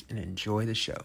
and enjoy the show.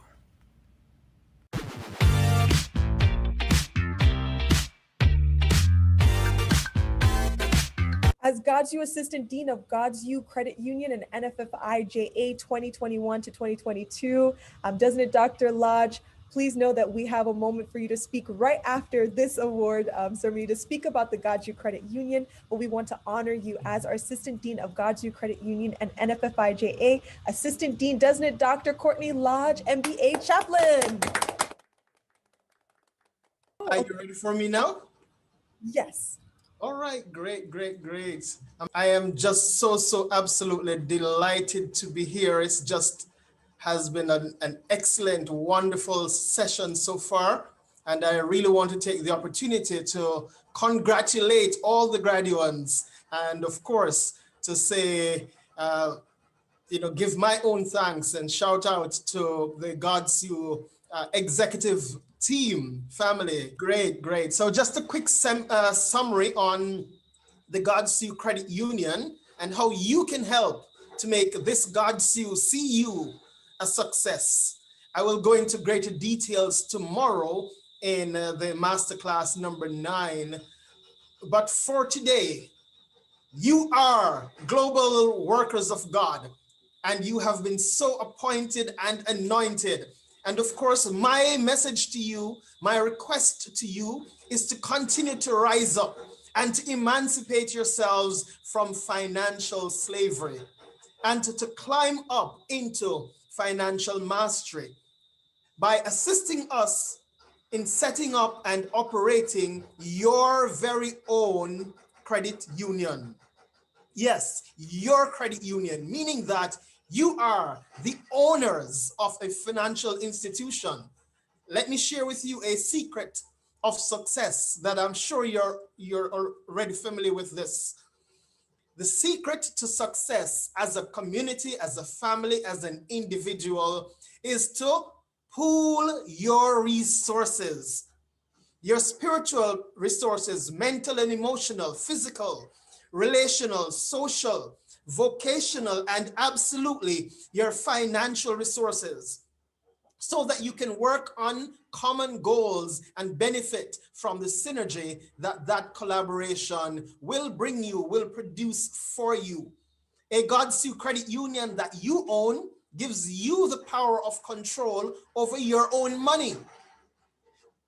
As GODSU Assistant Dean of GODSU Credit Union and NFFIJA 2021 to 2022, doesn't it, Dr. Lodge? Please know that we have a moment for you to speak right after this award ceremony to speak about the GODSU Credit Union, but we want to honor you as our Assistant Dean of GODSU Credit Union and NFFIJA, Assistant Dean, doesn't it, Dr. Courtney Lodge, MBA Chaplain. Are you ready for me now? Yes. All right, great. I am just so absolutely delighted to be here. It's just has been an excellent, wonderful session so far. And I really want to take the opportunity to congratulate all the graduates and of course to say, give my own thanks and shout out to the GODSU executive team, family. Great. So just a quick summary on the GODSU Credit Union and how you can help to make this GODSU CU a success. I will go into greater details tomorrow in the masterclass number 9. But for today, you are global workers of God, and you have been so appointed and anointed. And of course, my message to you, my request to you is to continue to rise up and to emancipate yourselves from financial slavery and to climb up into financial mastery by assisting us in setting up and operating your very own credit union. Yes, your credit union, meaning that you are the owners of a financial institution. Let me share with you a secret of success that I'm sure you're already familiar with this. The secret to success as a community, as a family, as an individual is to pool your resources, your spiritual resources, mental and emotional, physical, relational, social, vocational, and absolutely your financial resources so that you can work on common goals and benefit from the synergy that collaboration will bring you, will produce for you. A GODSU credit union that you own gives you the power of control over your own money.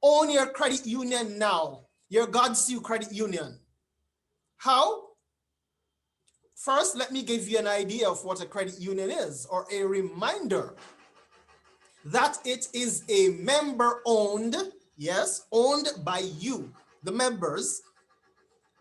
Own your credit union now, your GODSU credit union. How? First, let me give you an idea of what a credit union is, or a reminder that it is a member-owned, yes, owned by you, the members.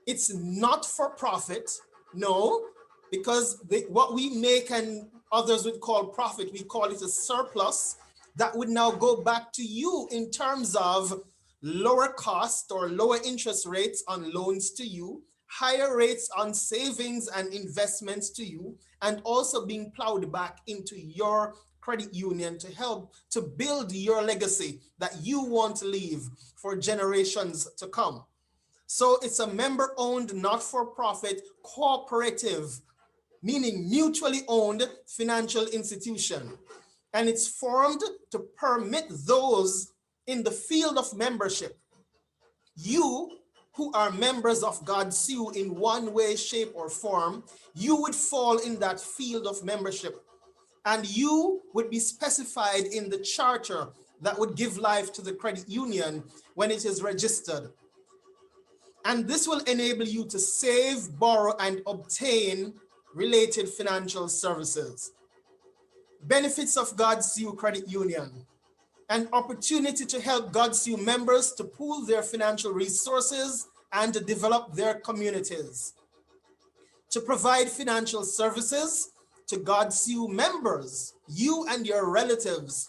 It's not for profit, no, because what we make and others would call profit, we call it a surplus that would now go back to you in terms of lower cost or lower interest rates on loans to you, higher rates on savings and investments to you, and also being plowed back into your credit union to help to build your legacy that you want to leave for generations to come. So it's a member-owned, not-for-profit, cooperative, meaning mutually owned financial institution. And it's formed to permit those in the field of membership, you who are members of GODSU in one way, shape, or form, you would fall in that field of membership. And you would be specified in the charter that would give life to the credit union when it is registered. And this will enable you to save, borrow, and obtain related financial services. Benefits of GODSU Credit Union. An opportunity to help GODSU members to pool their financial resources and to develop their communities. To provide financial services to GODSU members, you and your relatives,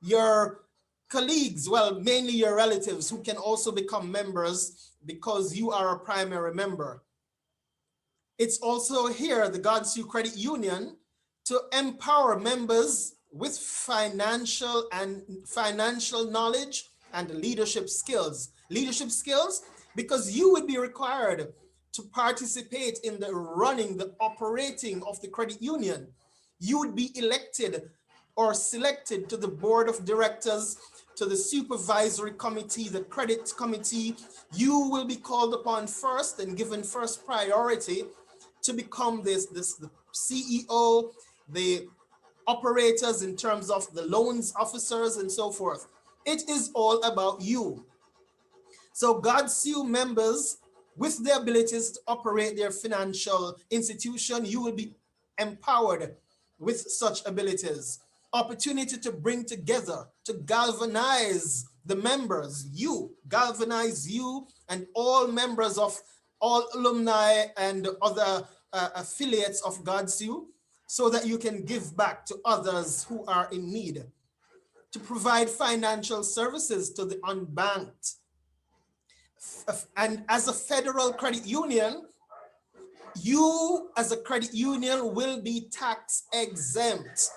your colleagues, well, mainly your relatives who can also become members because you are a primary member. It's also here, the GODSU Credit Union, to empower members with financial knowledge and leadership skills. Leadership skills because you would be required to participate in the running, the operating of the credit union. You would be elected or selected to the board of directors, to the supervisory committee, the credit committee, you will be called upon first and given first priority to become the CEO, the operators in terms of the loans officers and so forth. It is all about you. So GODSU members, with the abilities to operate their financial institution, you will be empowered with such abilities. Opportunity to bring together, to galvanize the members, galvanize you and all members of all alumni and other affiliates of GODSU, so that you can give back to others who are in need, to provide financial services to the unbanked. And as a federal credit union, you as a credit union will be tax exempt.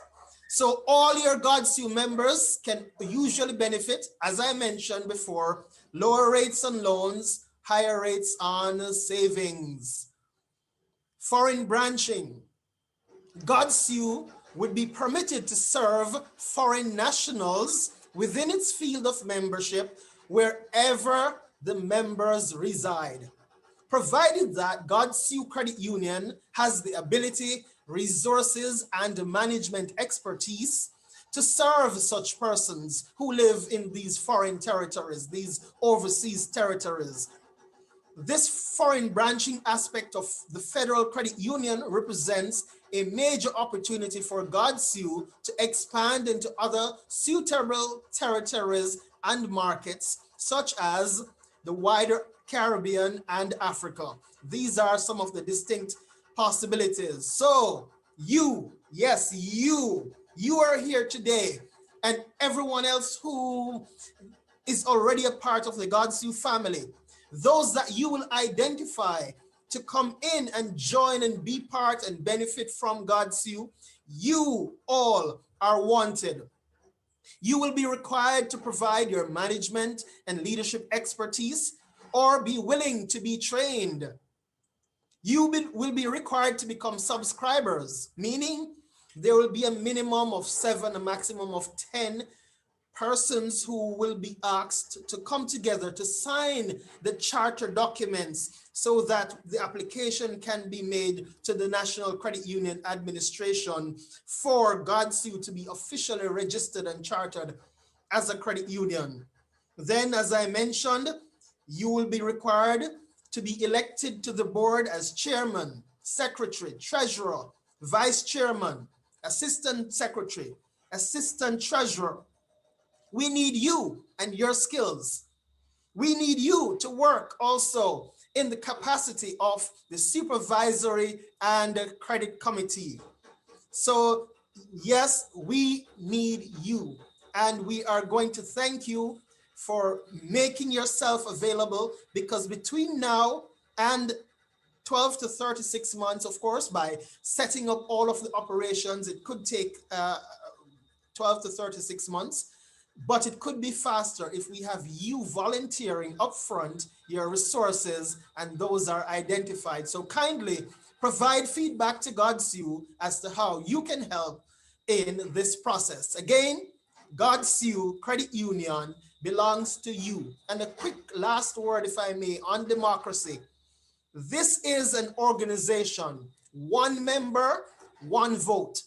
So all your GODSU members can usually benefit, as I mentioned before, lower rates on loans, higher rates on savings. Foreign branching. GODSU would be permitted to serve foreign nationals within its field of membership wherever the members reside, provided that GODSU Credit Union has the ability, resources, and management expertise to serve such persons who live in these foreign territories, these overseas territories. This foreign branching aspect of the Federal Credit Union represents a major opportunity for GODSU to expand into other suitable territories and markets, such as the wider Caribbean and Africa. These are some of the distinct possibilities. So you, yes, you are here today, and everyone else who is already a part of the GODSU family, those that you will identify to come in and join and be part and benefit from GODSU, you all are wanted. You will be required to provide your management and leadership expertise or be willing to be trained. You will be required to become subscribers, meaning there will be a minimum of 7, a maximum of 10 persons who will be asked to come together to sign the charter documents so that the application can be made to the National Credit Union Administration for GODSU to be officially registered and chartered as a credit union. Then, as I mentioned, you will be required to be elected to the board as chairman, secretary, treasurer, vice chairman, assistant secretary, assistant treasurer. We need you and your skills. We need you to work also in the capacity of the supervisory and credit committee. So yes, we need you, and we are going to thank you for making yourself available, because between now and 12 to 36 months, of course, by setting up all of the operations, it could take 12 to 36 months. But it could be faster if we have you volunteering upfront your resources and those are identified. So kindly provide feedback to GODSU as to how you can help in this process. Again, GODSU Credit Union belongs to you. And a quick last word, if I may, on democracy. This is an organization, one member, one vote.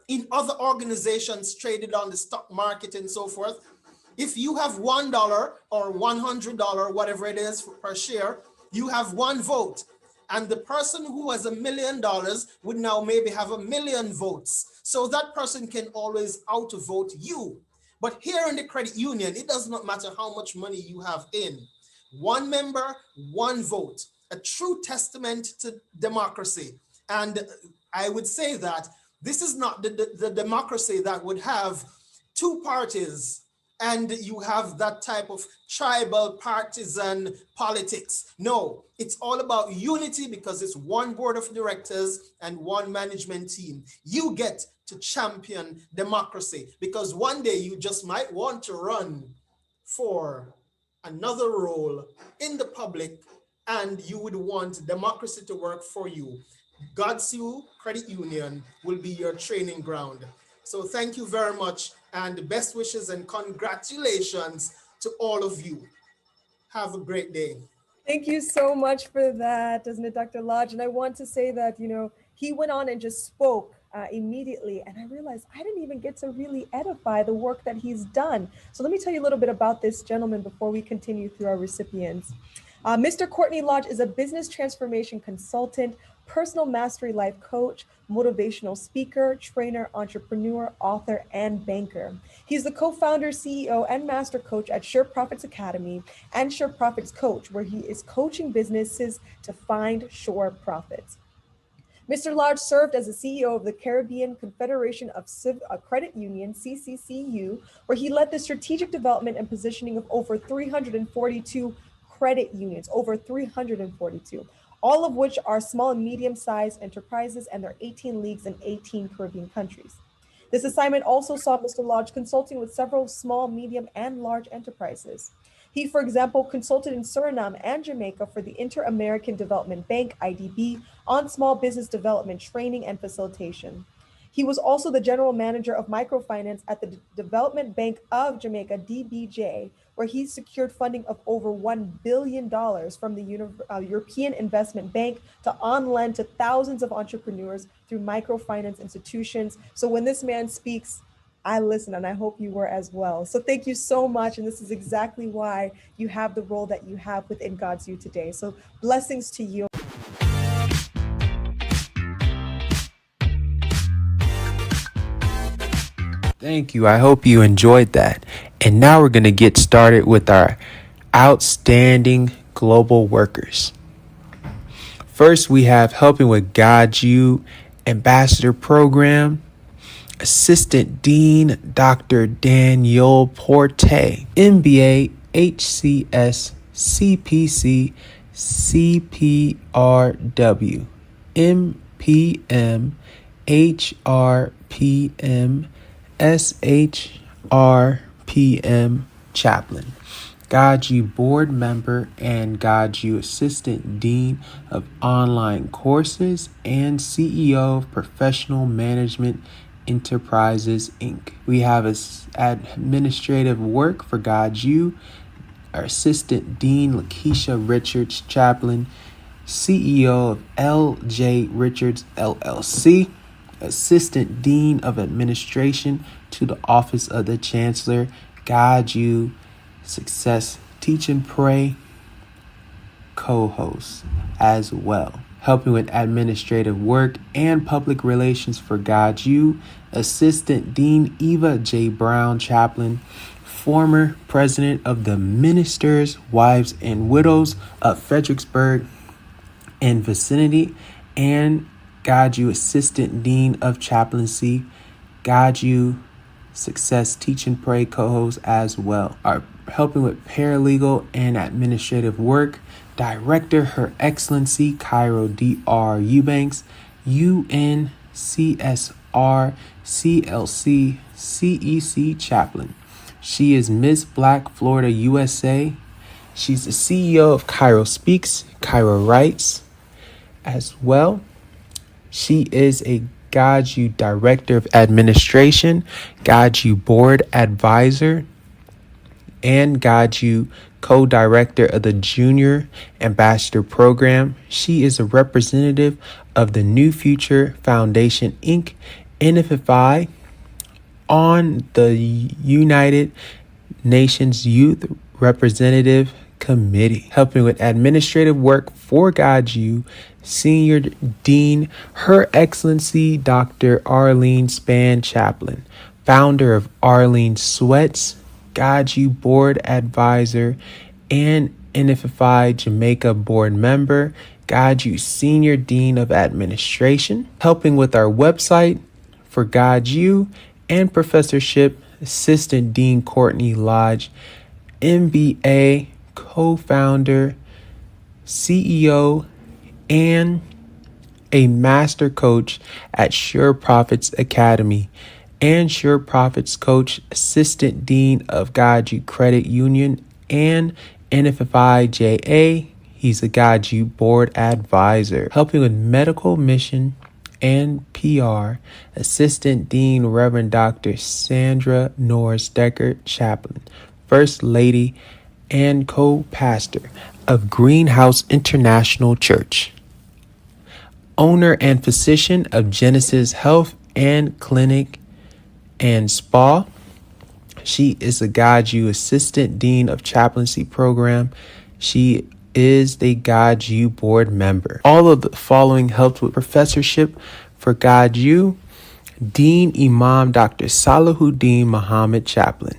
In other organizations traded on the stock market and so forth, if you have $1 or $100, whatever it is per share, you have one vote. And the person who has $1 million would now maybe have 1 million votes. So that person can always outvote you. But here in the credit union, it does not matter how much money you have in. One member, one vote. A true testament to democracy. And I would say that this is not the democracy that would have two parties and you have that type of tribal partisan politics. No, it's all about unity, because it's one board of directors and one management team. You get to champion democracy, because one day you just might want to run for another role in the public and you would want democracy to work for you. GODSU Credit Union will be your training ground. So thank you very much, and best wishes and congratulations to all of you. Have a great day. Thank you so much for that, doesn't it, Dr. Lodge? And I want to say that, he went on and just spoke immediately. And I realized I didn't even get to really edify the work that he's done. So let me tell you a little bit about this gentleman before we continue through our recipients. Mr. Courtney Lodge is a business transformation consultant, personal mastery life coach, motivational speaker, trainer, entrepreneur, author, and banker. He's the co-founder, CEO, and master coach at Sure Profits Academy and Sure Profits Coach, where he is coaching businesses to find sure profits. Mr. Lodge served as the CEO of the Caribbean Confederation of Credit Union, CCCU, where he led the strategic development and positioning of over 342 credit unions, over 342, all of which are small and medium-sized enterprises, and there are 18 leagues in 18 Caribbean countries. This assignment also saw Mr. Lodge consulting with several small, medium, and large enterprises. He, for example, consulted in Suriname and Jamaica for the Inter-American Development Bank, IDB, on small business development training and facilitation. He was also the general manager of microfinance at the Development Bank of Jamaica, DBJ, where he secured funding of over $1 billion from the European Investment Bank to on-lend to thousands of entrepreneurs through microfinance institutions. So when this man speaks, I listen, and I hope you were as well. So thank you so much. And this is exactly why you have the role that you have within GODSU today. So blessings to you. Thank you. I hope you enjoyed that. And now we're going to get started with our outstanding global workers. First, we have helping with GODSU Ambassador Program, Assistant Dean Dr. Daniel Porte, MBA, HCS, CPC, CPRW, MPM, HRPM, SHRPM Chaplain, GODSU Board Member and GODSU Assistant Dean of Online Courses, and CEO of Professional Management Enterprises, Inc. We have administrative work for GODSU, our Assistant Dean Lakeisha Richards Chaplain, CEO of LJ Richards LLC, Assistant Dean of Administration to the Office of the Chancellor, GODSU Success Teach and Pray co-host as well. Helping with administrative work and public relations for GODSU, Assistant Dean Eva J. Brown Chaplain, former president of the Ministers, Wives, and Widows of Fredericksburg and vicinity, and GODSU Assistant Dean of Chaplaincy, GODSU Success Teach and Pray co-host as well. Our helping with paralegal and administrative work, Director Her Excellency Cairo D.R. Eubanks, UNCSR CLC CEC Chaplain. She is Miss Black Florida USA. She's the CEO of Cairo Speaks, Cairo Writes as well. She is a GODSU Director of Administration, GODSU Board Advisor, and GODSU Co-Director of the Junior Ambassador Program. She is a representative of the New Future Foundation, Inc., NFFI, on the United Nations Youth Representative Committee. Helping with administrative work for GODSU, Senior Dean Her Excellency Dr. Arlene Span Chaplain, founder of Arlene Sweats, GODSU Board Advisor, and NFFI Jamaica Board Member, GODSU Senior Dean of Administration. Helping with our website for GODSU and professorship, Assistant Dean Courtney Lodge, MBA, co-founder, CEO, and a master coach at Sure Profits Academy, and Sure Profits Coach, Assistant Dean of GODSU Credit Union and NFFI JA. He's a GODSU Board Advisor, helping with medical mission and PR, Assistant Dean Reverend Dr. Sandra Norris Decker, Chaplain, First Lady, and co-pastor of Greenhouse International Church. Owner and physician of Genesis Health and Clinic and Spa. She is the GODSU Assistant Dean of Chaplaincy Program. She is the GODSU board member. All of the following helped with professorship for GODSU. Dean Imam Dr. Salahuddin Muhammad Chaplain.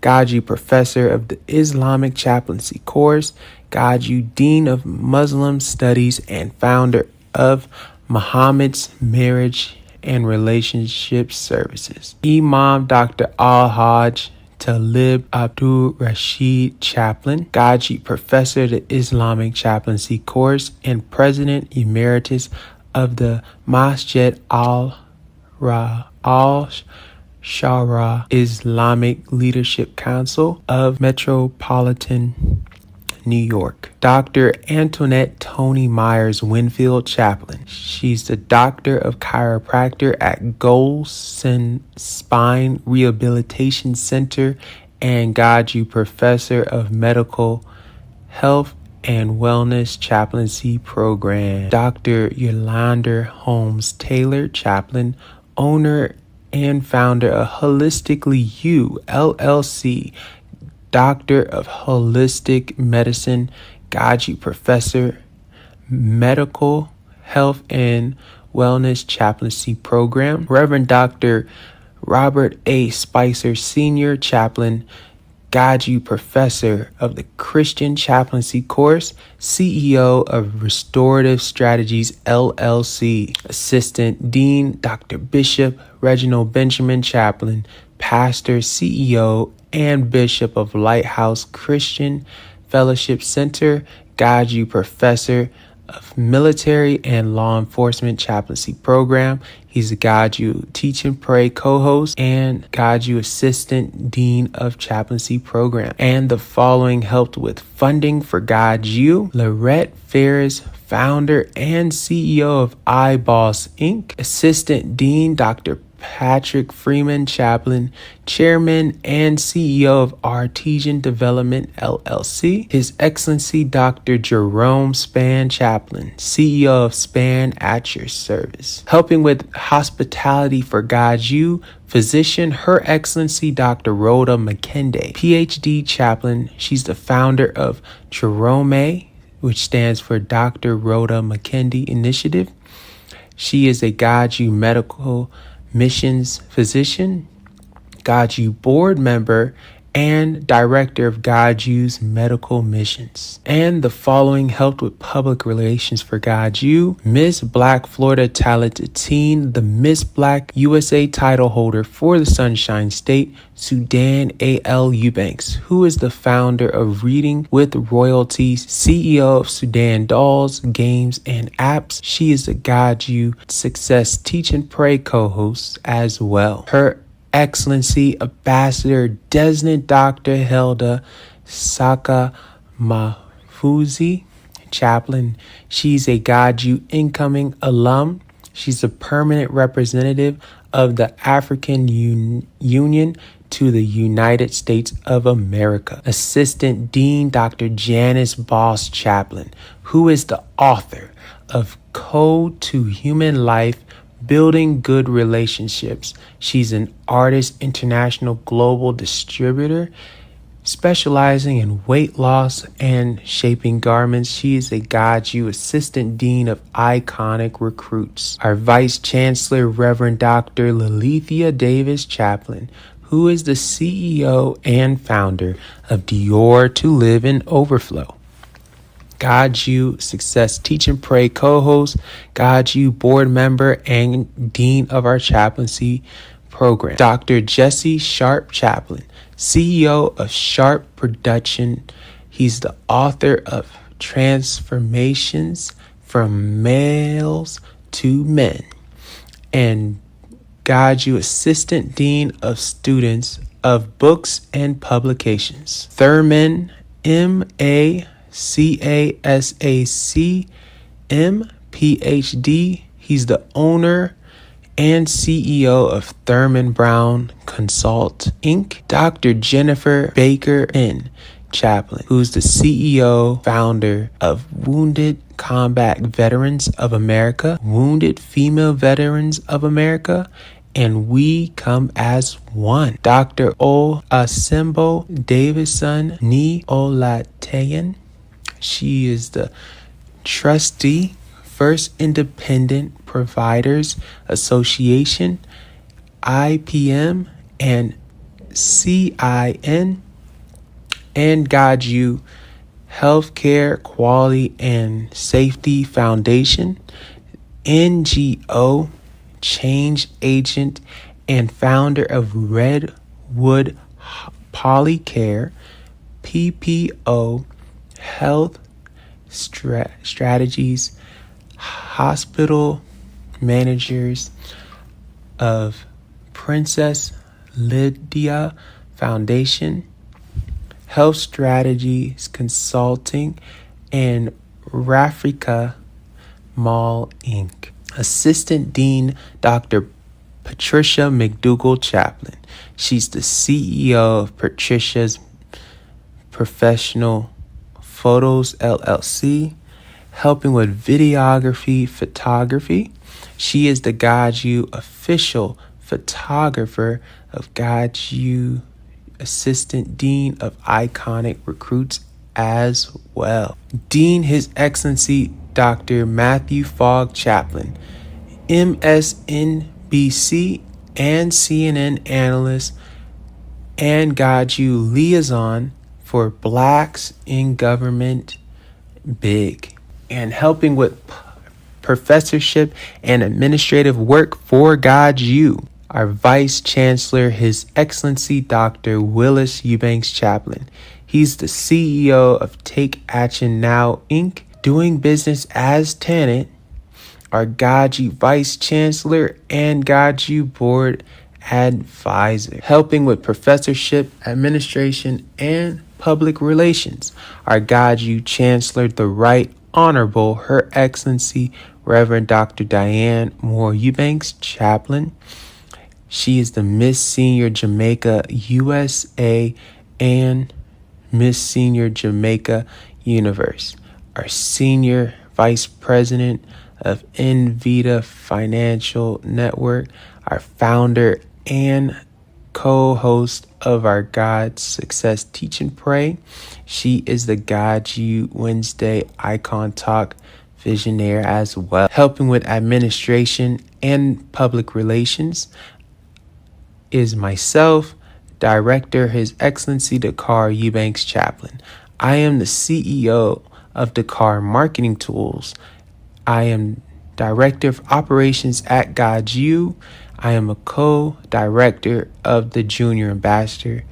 GODSU Professor of the Islamic Chaplaincy Course. GODSU Dean of Muslim Studies and founder of Muhammad's Marriage and Relationship Services. Imam Dr. Al-Hajj Talib Abdul Rashid Chaplain, GODSU Professor of the Islamic Chaplaincy Course and President Emeritus of the Masjid Al-Shara Islamic Leadership Council of Metropolitan New York. Dr. Antoinette Tony Myers Winfield Chaplain. She's the Doctor of Chiropractor at Golson Spine Rehabilitation Center and GODSU Professor of Medical Health and Wellness Chaplaincy Program. Dr. Yolanda Holmes Taylor Chaplain, owner and founder of Holistically You, LLC, Doctor of Holistic Medicine, GODSU Professor, Medical Health and Wellness Chaplaincy Program. Reverend Dr. Robert A. Spicer Sr. Chaplain, GODSU Professor of the Christian Chaplaincy Course, CEO of Restorative Strategies, LLC. Assistant Dean Dr. Bishop Reginald Benjamin Chaplain, Pastor, CEO, and Bishop of Lighthouse Christian Fellowship Center, GODSU Professor of Military and Law Enforcement Chaplaincy Program. He's a GODSU Teach and Pray co-host and GODSU Assistant Dean of Chaplaincy Program. And the following helped with funding for GODSU: Lorette Ferris, founder and CEO of iBoss Inc., Assistant Dean Dr. Patrick Freeman Chaplain, Chairman and CEO of Artesian Development LLC. His Excellency Dr. Jerome Span Chaplain, CEO of Span at Your Service. Helping with hospitality for GODSU, physician Her Excellency Dr. Rhoda McKenday, PhD Chaplain. She's the founder of Jerome, which stands for Dr. Rhoda McKenday Initiative. She is a GODSU medical missions physician, GODSU board member, and director of GODSU's medical missions. And the following helped with public relations for GODSU: Miss Black Florida Talented Teen, the Miss Black USA title holder for the Sunshine State, Sudan A.L. Eubanks, who is the founder of Reading with Royalties, CEO of Sudan Dolls, Games, and Apps. She is the GODSU Success Teach and Pray co-host as well. Her Excellency Ambassador Desmond Dr. Hilda Saka Mafuzi Chaplain. She's a GODSU incoming alum. She's a permanent representative of the African Union to the United States of America. Assistant Dean Dr. Janice Boss Chaplain, who is the author of Code to Human Life, Building Good Relationships. She's an artist, international global distributor, specializing in weight loss and shaping garments. She is a GODSU Assistant Dean of Iconic Recruits. Our Vice Chancellor, Reverend Dr. Lilithia Davis Chaplain, who is the CEO and founder of Dior to Live in Overflow. GODSU Success Teach and Pray co-host, GODSU board member, and dean of our chaplaincy program. Dr. Jesse Sharp Chaplain, CEO of Sharp Production. He's the author of Transformations from Males to Men and GODSU Assistant Dean of Students of Books and Publications. Thurman M.A. CASAC, PhD. He's the owner and CEO of Thurman Brown Consult, Inc. Dr. Jennifer Baker N. Chaplin, who's the CEO, founder of Wounded Combat Veterans of America, Wounded Female Veterans of America, and We Come as One. Dr. Asimbo Davison Ni Olateyan. She is the trustee, First Independent Providers Association, IPM, and CIN, and GODSU Healthcare Quality and Safety Foundation, NGO change agent and founder of Redwood Polycare, PPO Health Strategies, hospital managers of Princess Lydia Foundation, Health Strategies Consulting, and Rafrica Mall, Inc. Assistant Dean Dr. Patricia McDougall Chaplin. She's the CEO of Patricia's Professional Photos LLC, helping with videography, photography. She is the GODSU official photographer of GODSU, Assistant Dean of Iconic Recruits as well. Dean His Excellency Dr. Matthew Fogg Chaplin, MSNBC and CNN analyst and GODSU liaison for Blacks in Government, BIG, and helping with professorship and administrative work for GODSU. Our Vice Chancellor, His Excellency Dr. Willis Eubanks Chaplin. He's the CEO of Take Action Now, Inc., doing business as tenant. Our GODSU Vice Chancellor and GODSU Board Advisor, helping with professorship, administration, and public relations. Our GODSU Chancellor, the Right Honorable Her Excellency Reverend Dr. Diane Moore Eubanks Chaplin. She is the Miss Senior Jamaica USA and Miss Senior Jamaica Universe. Our Senior Vice President of Invita Financial Network, our founder and co-host of our God Success Teach and Pray. She is the GODSU Wednesday Icon Talk visionaire as well, helping with administration and public relations is myself, Director His Excellency Dakar Eubanks Chaplin. I am the CEO of Dakar Marketing Tools. I am Director of Operations at GODSU. I am a co-director of the Junior Ambassador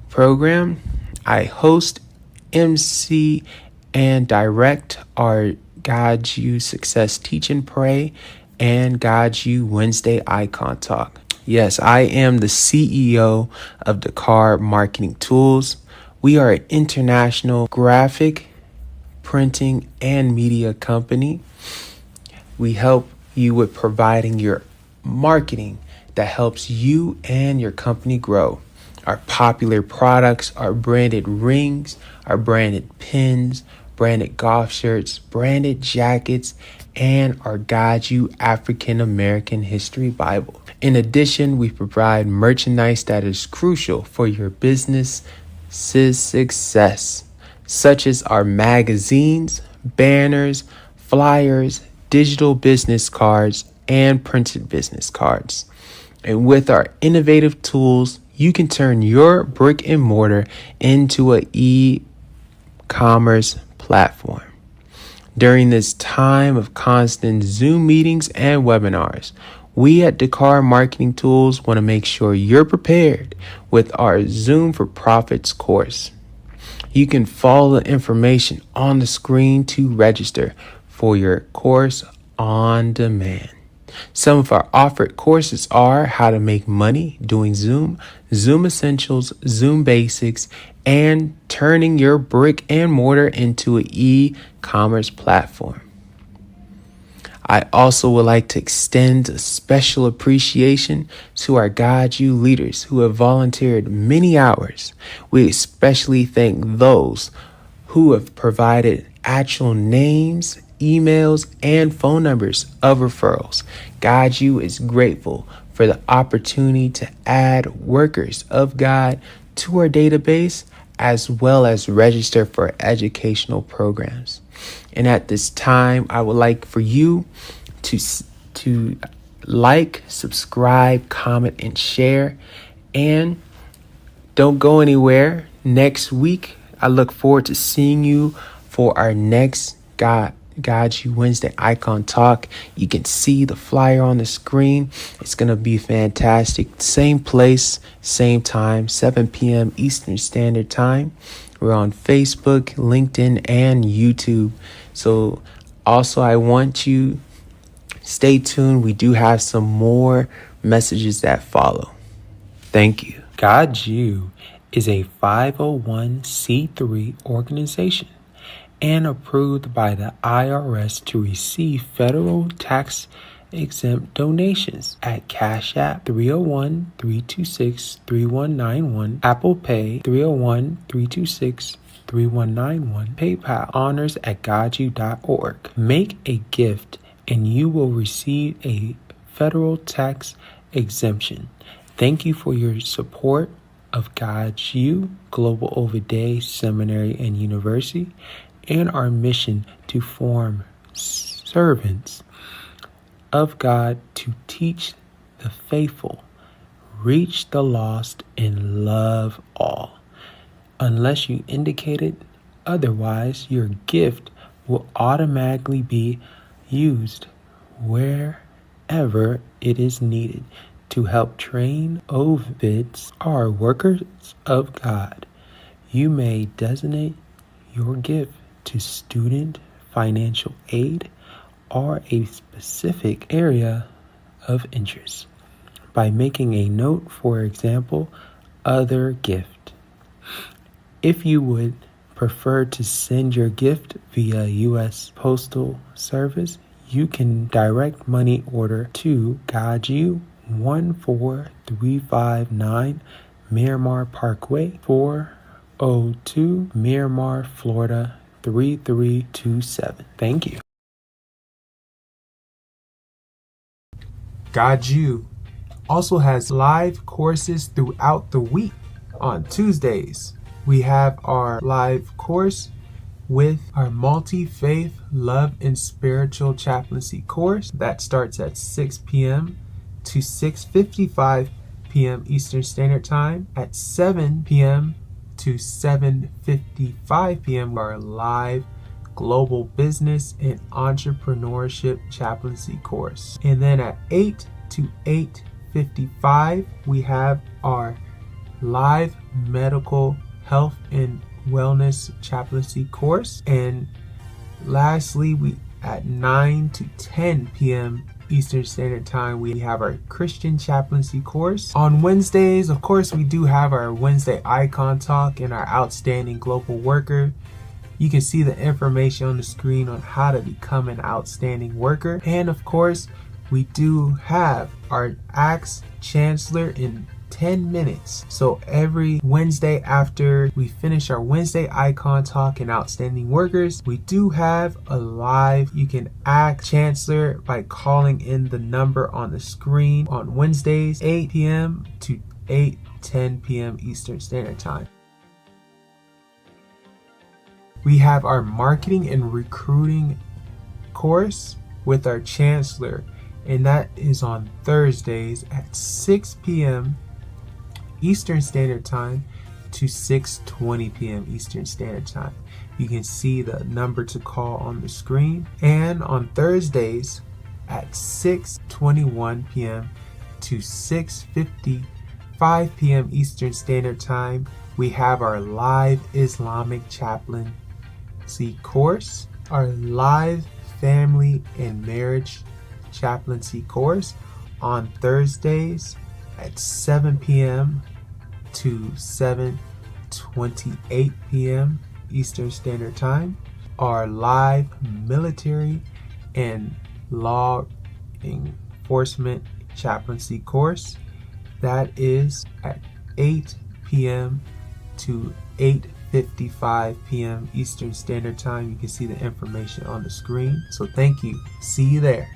Program. I host, MC, and direct our GODSU Success Teach and Pray and GODSU Wednesday Icon Talk. Yes, I am the CEO of Dakar Marketing Tools. We are an international graphic, printing, and media company. We help you with providing your marketing that helps you and your company grow. Our popular products are branded rings, our branded pins, branded golf shirts, branded jackets, and our GODSU African American History Bible. In addition, we provide merchandise that is crucial for your business's success, such as our magazines, banners, flyers, digital business cards, and printed business cards. And with our innovative tools, you can turn your brick and mortar into an e-commerce platform. During this time of constant Zoom meetings and webinars, we at Dakar Marketing Tools want to make sure you're prepared with our Zoom for Profits course. You can follow the information on the screen to register for your course on demand. Some of our offered courses are how to make money doing Zoom, Zoom Essentials, Zoom Basics, and turning your brick and mortar into an e-commerce platform. I also would like to extend a special appreciation to our GODSU leaders who have volunteered many hours. We especially thank those who have provided actual names, emails, and phone numbers of referrals. GODSU is grateful for the opportunity to add workers of God to our database, as well as register for educational programs. And at this time, I would like for you to like, subscribe, comment, and share. And don't go anywhere. Next week, I look forward to seeing you for our next GODSU Wednesday Icon Talk. You can see the flyer on the screen. It's going to be fantastic. Same place, same time, 7 p.m. Eastern Standard Time. We're on Facebook, LinkedIn, and YouTube. So also, I want you stay tuned. We do have some more messages that follow. Thank you. GODSU is a 501c3 organization and approved by the IRS to receive federal tax exempt donations at Cash App 301-326-3191, Apple Pay 301-326-3191, PayPal honors at godsu.org. Make a gift and you will receive a federal tax exemption. Thank you for your support of GODSU, Global Overday Seminary and University, and our mission to form servants of God to teach the faithful, reach the lost, and love all. Unless you indicated otherwise, your gift will automatically be used wherever it is needed to help train OVIDs, our workers of God. You may designate your gift to student financial aid or a specific area of interest by making a note, for example, other gift. If you would prefer to send your gift via U.S. Postal Service, you can direct money order to GODSU 14359 Miramar Parkway, 402 Miramar, Florida 3327. Thank you. GODSU also has live courses throughout the week. On Tuesdays, we have our live course with our multi-faith love and spiritual chaplaincy course that starts at 6 p.m. to 6:55 p.m. Eastern Standard Time. At 7 p.m. to 7:55 p.m. our live global business and entrepreneurship chaplaincy course. And then at 8 to 8:55 we have our live medical health and wellness chaplaincy course. And lastly, we at 9 to 10 p.m. Eastern Standard Time, we have our Christian chaplaincy course. On Wednesdays, of course, we do have our Wednesday Icon Talk and our Outstanding Global Worker. You can see the information on the screen on how to become an outstanding worker. And of course, we do have our Ask Chancellor in 10 minutes. So every Wednesday after we finish our Wednesday Icon Talk and Outstanding Workers, we do have a live. You can ask Chancellor by calling in the number on the screen on Wednesdays, 8 p.m. to 8:10 p.m. Eastern Standard Time. We have our marketing and recruiting course with our Chancellor, and that is on Thursdays at 6 p.m. Eastern Standard Time to 6:20 p.m. Eastern Standard Time. You can see the number to call on the screen. And on Thursdays at 6:21 p.m. to 6:55 p.m. Eastern Standard Time, we have our live Islamic chaplaincy course, our live family and marriage chaplaincy course on Thursdays at 7 p.m. to 7:28 p.m. Eastern Standard Time. Our live military and Law Enforcement Chaplaincy course. That is at 8 p.m. to 8:55 p.m. Eastern Standard Time. You can see the information on the screen. So thank you. See you there.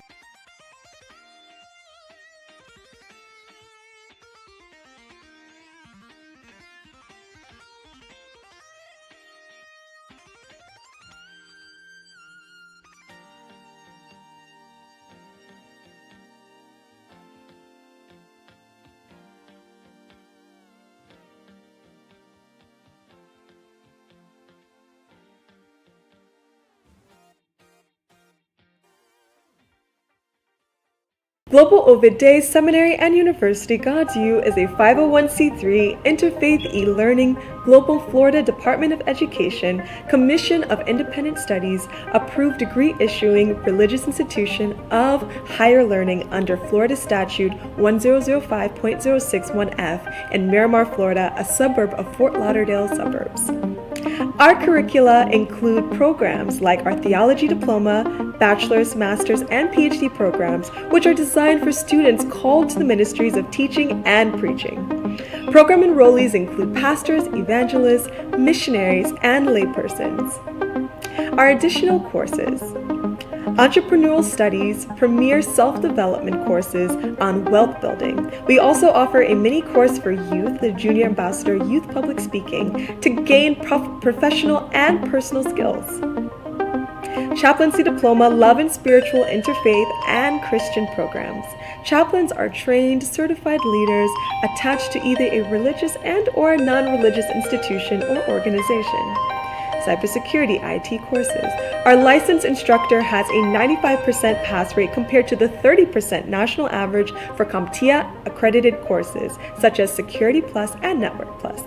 Global Ovid Day Seminary and University GODSU is a 501c3 interfaith e-learning Global Florida Department of Education Commission of Independent Studies approved degree issuing religious institution of higher learning under Florida Statute 1005.061F in Miramar, Florida, a suburb of Fort Lauderdale suburbs. Our curricula include programs like our theology diploma, bachelor's, master's, and PhD programs, which are designed for students called to the ministries of teaching and preaching. Program enrollees include pastors, evangelists, missionaries, and laypersons. Our additional courses: Entrepreneurial Studies, premier self-development courses on wealth building. We also offer a mini course for youth, the Junior Ambassador Youth Public Speaking, to gain professional and personal skills. Chaplaincy Diploma, Love and Spiritual Interfaith and Christian programs. Chaplains are trained, certified leaders attached to either a religious and/or non-religious institution or organization. Cybersecurity IT courses. Our licensed instructor has a 95% pass rate compared to the 30% national average for CompTIA accredited courses, such as Security Plus and Network Plus.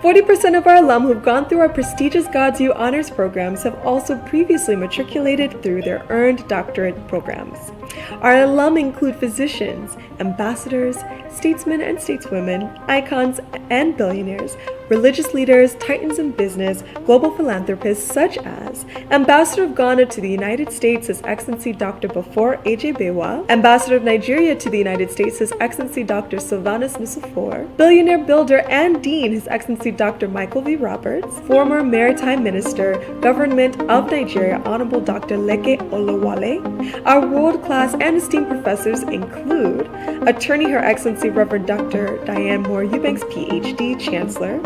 40% of our alum who've gone through our prestigious GODSU honors programs have also previously matriculated through their earned doctorate programs. Our alum include physicians, ambassadors, statesmen and stateswomen, icons and billionaires, religious leaders, titans in business, global philanthropists such as Ambassador of Ghana to the United States, His Excellency Dr. Bafor A.J. Bewa, Ambassador of Nigeria to the United States, His Excellency Dr. Sylvanus Nusifor, billionaire builder and dean, His Excellency Dr. Michael V. Roberts, former Maritime Minister, Government of Nigeria, Honorable Dr. Leke Olawale. Our world-class and esteemed professors include Attorney Her Excellency Reverend Dr. Diane Moore Eubanks, PhD, Chancellor,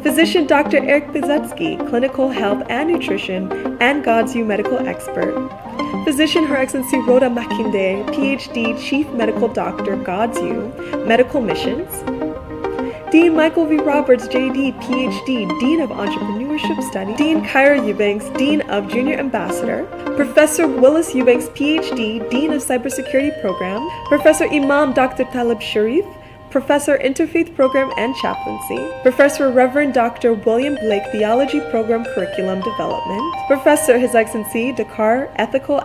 Physician Dr. Eric Bizetsky, Clinical Health and Nutrition and GODSU Medical Expert, Physician Her Excellency Rhoda Makinde, PhD, Chief Medical Doctor, GODSU, Medical Missions, Dean Michael V. Roberts, JD, PhD, Dean of Entrepreneurship Studies, Dean Kyra Eubanks, Dean of Junior Ambassador, Professor Willis Eubanks, PhD, Dean of Cybersecurity Program, Professor Imam Dr. Talib Sharif, Professor Interfaith Program and Chaplaincy, Professor Reverend Dr. William Blake Theology Program Curriculum Development, Professor His Excellency Dakar Ethical